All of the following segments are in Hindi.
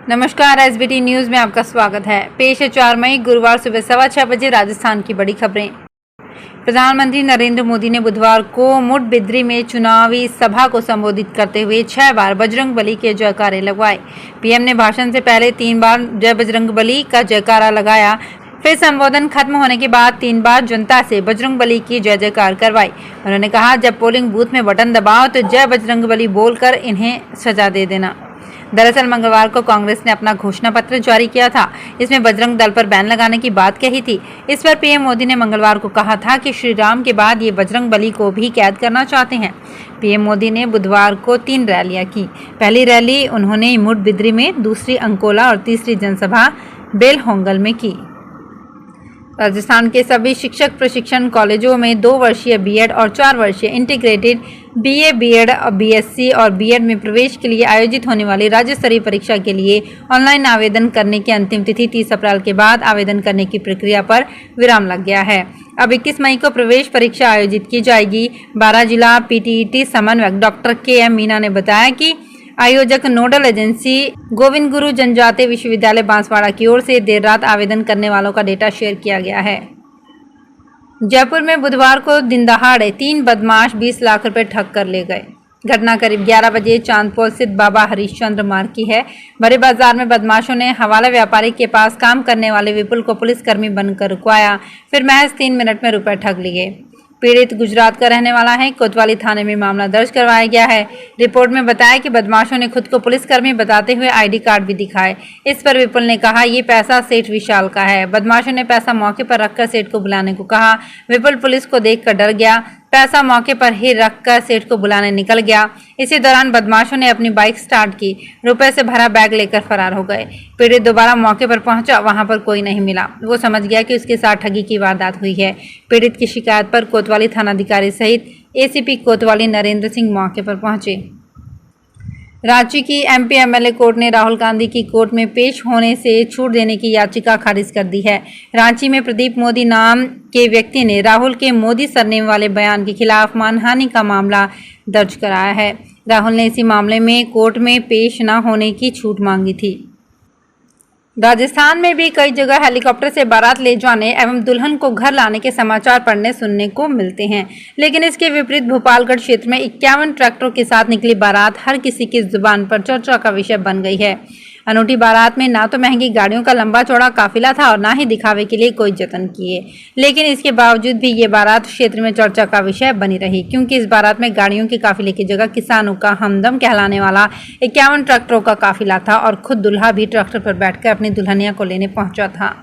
नमस्कार, एसबीटी न्यूज में आपका स्वागत है। पेश है 4 मई गुरुवार सुबह 6:15 बजे राजस्थान की बड़ी खबरें। प्रधानमंत्री नरेंद्र मोदी ने बुधवार को मुडबिद्री में चुनावी सभा को संबोधित करते हुए 6 बार बजरंग बली के जयकारे लगवाए। पीएम ने भाषण से पहले 3 बार जय बजरंग बली का जयकारा लगाया। फिर संबोधन खत्म होने के बाद 3 बार जनता से बजरंग बली की जय जयकार करवाई। उन्होंने कहा, जब पोलिंग बूथ में बटन दबाओ तो जय बजरंग बली बोलकर इन्हें सजा दे देना। दरअसल मंगलवार को कांग्रेस ने अपना घोषणा पत्र जारी किया था। इसमें बजरंग दल पर बैन लगाने की बात कही थी। इस पर पीएम मोदी ने मंगलवार को कहा था कि श्री राम के बाद ये बजरंग बली को भी कैद करना चाहते हैं। पीएम मोदी ने बुधवार को 3 रैलियां की। पहली रैली उन्होंने मुडबिद्री में, दूसरी अंकोला और तीसरी जनसभा बेलहोंगल में की। राजस्थान के सभी शिक्षक प्रशिक्षण कॉलेजों में 2 वर्षीय बीएड और 4 वर्षीय इंटीग्रेटेड बीए, बीएड, बीएससी और बीएड में प्रवेश के लिए आयोजित होने वाली राज्य स्तरीय परीक्षा के लिए ऑनलाइन आवेदन करने की अंतिम तिथि 30 अप्रैल के बाद आवेदन करने की प्रक्रिया पर विराम लग गया है। अब 21 मई को प्रवेश परीक्षा आयोजित की जाएगी। 12 जिला पीटीईटी समन्वयक डॉक्टर के मीना ने बताया कि आयोजक नोडल एजेंसी गोविंद गुरु जनजातीय विश्वविद्यालय बांसवाड़ा की ओर से देर रात आवेदन करने वालों का डेटा शेयर किया गया है। जयपुर में बुधवार को दिन दहाड़े 3 बदमाश 20 लाख रुपए ठग कर ले गए। घटना करीब 11 बजे चांदपोल स्थित बाबा हरिश्चंद्र मार्ग की है। बड़े बाजार में बदमाशों ने हवाला व्यापारी के पास काम करने वाले विपुल को पुलिसकर्मी बनकर रुकवाया। फिर महज 3 मिनट में रुपए ठग लिए। पीड़ित गुजरात का रहने वाला है। कोतवाली थाने में मामला दर्ज करवाया गया है। रिपोर्ट में बताया कि बदमाशों ने खुद को पुलिसकर्मी बताते हुए आईडी कार्ड भी दिखाए। इस पर विपुल ने कहा, ये पैसा सेठ विशाल का है। बदमाशों ने पैसा मौके पर रखकर सेठ को बुलाने को कहा। विपुल पुलिस को देखकर डर गया। पैसा मौके पर ही रखकर सेठ को बुलाने निकल गया। इसी दौरान बदमाशों ने अपनी बाइक स्टार्ट की, रुपए से भरा बैग लेकर फरार हो गए। पीड़ित दोबारा मौके पर पहुंचा, वहां पर कोई नहीं मिला। वो समझ गया कि उसके साथ ठगी की वारदात हुई है। पीड़ित की शिकायत पर कोतवाली थानाधिकारी सहित एसीपी कोतवाली नरेंद्र सिंह मौके पर पहुंचे। रांची की एमपी एमएलए कोर्ट ने राहुल गांधी की कोर्ट में पेश होने से छूट देने की याचिका खारिज कर दी है। रांची में प्रदीप मोदी नाम के व्यक्ति ने राहुल के मोदी सरनेम वाले बयान के खिलाफ मानहानि का मामला दर्ज कराया है। राहुल ने इसी मामले में कोर्ट में पेश न होने की छूट मांगी थी। राजस्थान में भी कई जगह हेलीकॉप्टर से बारात ले जाने एवं दुल्हन को घर लाने के समाचार पढ़ने सुनने को मिलते हैं, लेकिन इसके विपरीत भोपालगढ़ क्षेत्र में 51 ट्रैक्टरों के साथ निकली बारात हर किसी की जुबान पर चर्चा का विषय बन गई है। अनूठी बारात में ना तो महंगी गाड़ियों का लंबा चौड़ा काफिला था और ना ही दिखावे के लिए कोई जतन किए, लेकिन इसके बावजूद भी ये बारात क्षेत्र में चर्चा का विषय बनी रही, क्योंकि इस बारात में गाड़ियों के काफिले की जगह किसानों का हमदम कहलाने वाला 51 ट्रैक्टरों का काफिला था और खुद दुल्हा भी ट्रैक्टर पर बैठकर अपनी दुल्हनिया को लेने पहुंचा था।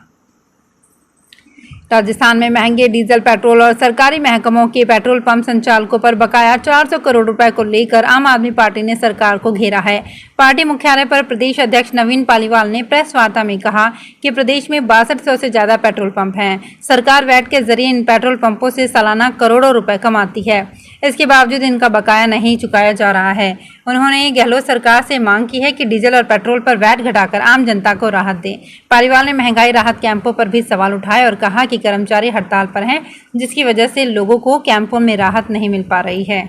राजस्थान में महंगे डीजल, पेट्रोल और सरकारी महकमों के पेट्रोल पंप संचालकों पर बकाया 400 करोड़ रुपए को लेकर आम आदमी पार्टी ने सरकार को घेरा है। पार्टी मुख्यालय पर प्रदेश अध्यक्ष नवीन पालीवाल ने प्रेस वार्ता में कहा कि प्रदेश में 6200 से ज्यादा पेट्रोल पंप हैं। सरकार वैट के जरिए इन पेट्रोल पंपों से सालाना करोड़ों रुपए कमाती है। इसके बावजूद इनका बकाया नहीं चुकाया जा रहा है। उन्होंने गहलोत सरकार से मांग की है कि डीजल और पेट्रोल पर वैट घटाकर आम जनता को राहत दें। पालीवाल ने महंगाई राहत कैंपों पर भी सवाल उठाए और कहा कि कर्मचारी हड़ताल पर हैं, जिसकी वजह से लोगों को कैंपों में राहत नहीं मिल पा रही है।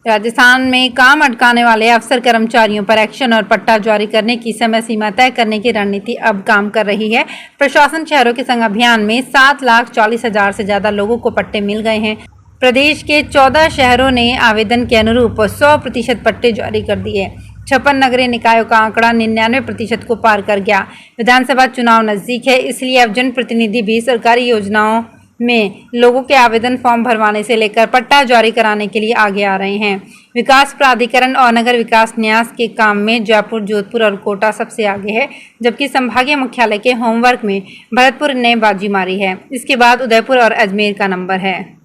राजस्थान में काम अटकाने वाले अफसर कर्मचारियों पर एक्शन और पट्टा जारी करने की समय सीमा तय करने की रणनीति अब काम कर रही है। प्रशासन शहरों के संग अभियान में 7,40,000 से ज्यादा लोगों को पट्टे मिल गए हैं। प्रदेश के 14 शहरों ने आवेदन के अनुरूप 100% पट्टे जारी कर दिए। 56 नगरीय निकायों का आंकड़ा 99% को पार कर गया। विधानसभा चुनाव नजदीक है, इसलिए अब जनप्रतिनिधि भी सरकारी योजनाओं में लोगों के आवेदन फॉर्म भरवाने से लेकर पट्टा जारी कराने के लिए आगे आ रहे हैं। विकास प्राधिकरण और नगर विकास न्यास के काम में जयपुर, जोधपुर और कोटा सबसे आगे है, जबकि संभागीय मुख्यालय के होमवर्क में भरतपुर ने बाजी मारी है। इसके बाद उदयपुर और अजमेर का नंबर है।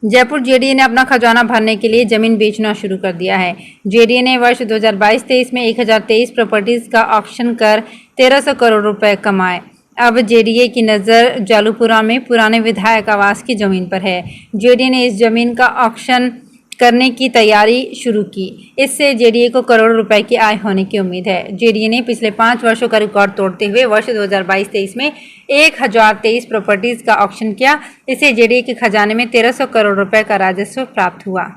जयपुर जेडीए ने अपना खजाना भरने के लिए जमीन बेचना शुरू कर दिया है। जेडीए ने वर्ष 2022-23 में 1023 प्रॉपर्टीज का ऑक्शन कर 1300 करोड़ रुपए कमाए। अब जेडीए की नज़र जालूपुरा में पुराने विधायक आवास की जमीन पर है। जेडीए ने इस जमीन का ऑक्शन करने की तैयारी शुरू की। इससे जेडीए को करोड़ों रुपए की आय होने की उम्मीद है। जेडीए ने पिछले 5 वर्षों का रिकॉर्ड तोड़ते हुए वर्ष 2022-23 में 1023 प्रॉपर्टीज का ऑक्शन किया। इससे जेडीए के खजाने में 1300 करोड़ रुपए का राजस्व प्राप्त हुआ।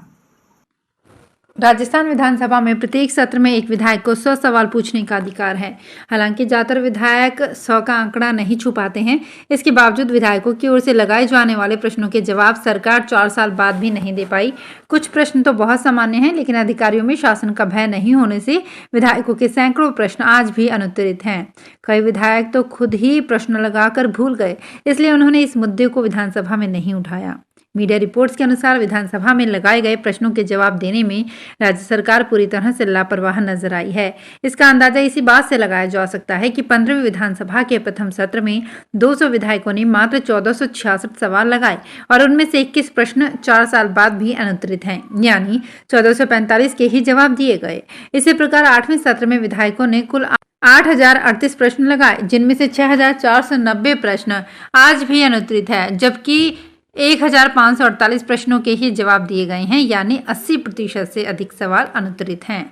राजस्थान विधानसभा में प्रत्येक सत्र में एक विधायक को 100 सवाल पूछने का अधिकार है। हालांकि ज्यादातर विधायक 100 का आंकड़ा नहीं छू पाते हैं। इसके बावजूद विधायकों की ओर से लगाए जाने वाले प्रश्नों के जवाब सरकार 4 साल बाद भी नहीं दे पाई। कुछ प्रश्न तो बहुत सामान्य हैं, लेकिन अधिकारियों में शासन का भय नहीं होने से विधायकों के सैकड़ों प्रश्न आज भी अनुत्तरित हैं। कई विधायक तो खुद ही प्रश्न लगाकर भूल गए, इसलिए उन्होंने इस मुद्दे को विधानसभा में नहीं उठाया। मीडिया रिपोर्ट्स के अनुसार विधानसभा में लगाए गए प्रश्नों के जवाब देने में राज्य सरकार पूरी तरह से लापरवाह नजर आई है। इसका अंदाजा इसी बात से लगाया जा सकता है कि 15वीं विधानसभा के प्रथम सत्र में 200 विधायकों ने मात्र 1466 सवाल लगाए और उनमें से 21 प्रश्न 4 साल बाद भी अनुत्तरित हैं, यानी 1445 के ही जवाब दिए गए। इसी प्रकार 8वें सत्र में विधायकों ने कुल 8038 प्रश्न लगाए, जिनमें से 6490 प्रश्न आज भी अनुत्तरित है, जबकि 1548 प्रश्नों के ही जवाब दिए गए हैं, यानी 80% से अधिक सवाल अनुत्तरित हैं।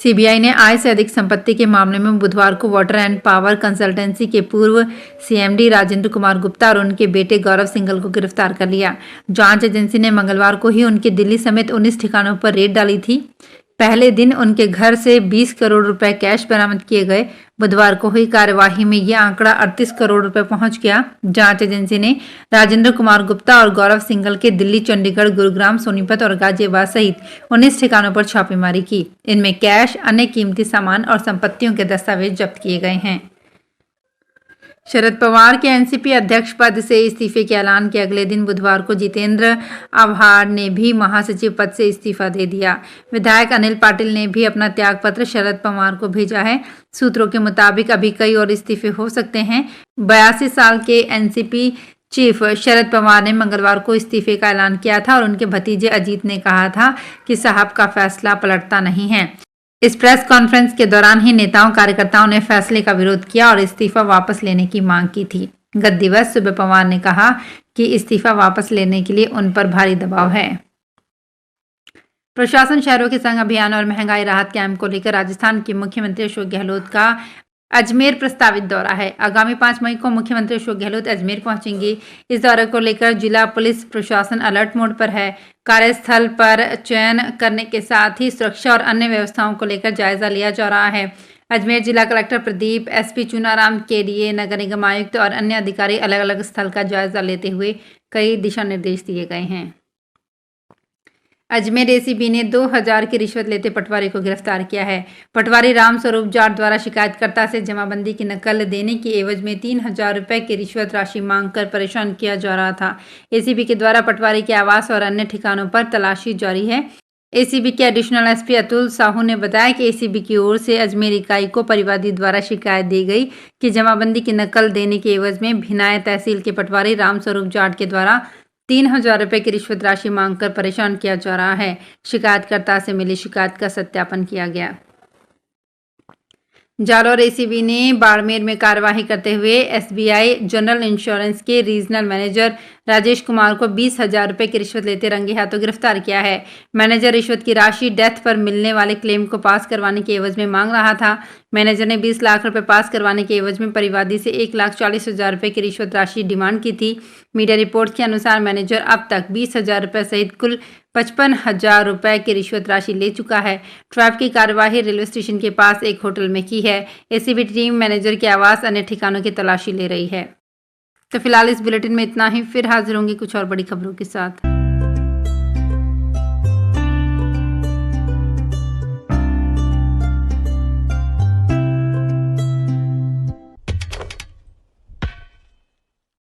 सीबीआई ने आय से अधिक संपत्ति के मामले में बुधवार को वाटर एंड पावर कंसल्टेंसी के पूर्व सीएमडी राजेंद्र कुमार गुप्ता और उनके बेटे गौरव सिंघल को गिरफ्तार कर लिया। जांच एजेंसी ने मंगलवार को ही उनके दिल्ली समेत 19 ठिकानों पर रेड डाली थी। पहले दिन उनके घर से 20 करोड़ रुपए कैश बरामद किए गए। बुधवार को हुई कार्यवाही में यह आंकड़ा 38 करोड़ रुपए पहुंच गया। जांच एजेंसी ने राजेंद्र कुमार गुप्ता और गौरव सिंघल के दिल्ली, चंडीगढ़, गुरुग्राम, सोनीपत और गाजियाबाद सहित 19 ठिकानों पर छापेमारी की। इनमें कैश, अन्य कीमती सामान और संपत्तियों के दस्तावेज जब्त किए गए हैं। शरद पवार के एनसीपी अध्यक्ष पद से इस्तीफे के ऐलान के अगले दिन बुधवार को जितेंद्र आव्हाड ने भी महासचिव पद से इस्तीफा दे दिया। विधायक अनिल पाटिल ने भी अपना त्यागपत्र शरद पवार को भेजा है। सूत्रों के मुताबिक अभी कई और इस्तीफे हो सकते हैं। 82 साल के एनसीपी चीफ शरद पवार ने मंगलवार को इस्तीफे का ऐलान किया था और उनके भतीजे अजीत ने कहा था कि साहब का फैसला पलटता नहीं है। इस प्रेस कॉन्फ्रेंस के दौरान ही नेताओं कार्यकर्ताओं ने फैसले का विरोध किया और इस्तीफा वापस लेने की मांग की थी। गत दिवस सुबह पवार ने कहा कि इस्तीफा वापस लेने के लिए उन पर भारी दबाव है। प्रशासन शहरों के संग अभियान और महंगाई राहत कैंप को लेकर राजस्थान के मुख्यमंत्री अशोक गहलोत का अजमेर प्रस्तावित दौरा है। आगामी 5 मई को मुख्यमंत्री अशोक गहलोत अजमेर पहुंचेंगे। इस दौरे को लेकर जिला पुलिस प्रशासन अलर्ट मोड पर है। कार्यस्थल पर चयन करने के साथ ही सुरक्षा और अन्य व्यवस्थाओं को लेकर जायजा लिया जा रहा है। अजमेर जिला collector Pradeep, SP Chunaram, KDA, नगर निगम आयुक्त और अन्य अधिकारी अलग अलग स्थल का जायजा लेते हुए कई दिशा निर्देश दिए गए हैं। अजमेर एसीबी ने 2000 की रिश्वत लेते पटवारी को गिरफ्तार किया है। पटवारी रामस्वरूप जाट द्वारा शिकायतकर्ता से जमाबंदी की नकल देने की एवज में 3000 रुपए की रिश्वत राशि मांगकर परेशान किया जा रहा था। एसीबी के द्वारा पटवारी के आवास और अन्य ठिकानों पर तलाशी जारी है। एसीबी के एडिशनल एसपी अतुल साहू ने बताया कि एसीबी की ओर से अजमेर इकाई को परिवादी द्वारा शिकायत दी गई कि जमाबंदी की नकल देने के एवज में भिनाय तहसील के पटवारी रामस्वरूप जाट के द्वारा 3000 रुपए की रिश्वत राशि मांगकर परेशान किया जा रहा है। शिकायतकर्ता से मिली शिकायत का सत्यापन किया गया। जालौर एसीबी ने बाड़मेर में कार्यवाही करते हुए एसबीआई जनरल इंश्योरेंस के रीजनल मैनेजर राजेश कुमार को 20,000 रुपए की रिश्वत लेते रंगे हाथों गिरफ्तार किया है। मैनेजर रिश्वत की राशि डेथ पर मिलने वाले क्लेम को पास करवाने के एवज में मांग रहा था। मैनेजर ने 20 लाख रुपए पास करवाने के एवज में परिवादी से 1,40,000 रुपए की रिश्वत राशि डिमांड की थी। मीडिया रिपोर्ट के अनुसार मैनेजर अब तक 20,000 रुपए सहित कुल 55,000 रुपए की रिश्वत राशि ले चुका है। ट्रैप की कार्यवाही रेलवे स्टेशन के पास एक होटल में की है। एसीबी टीम मैनेजर के आवास, अन्य ठिकानों की तलाशी ले रही है। तो फिलहाल इस बुलेटिन में इतना ही। फिर हाजिर होंगे कुछ और बड़ी खबरों के साथ।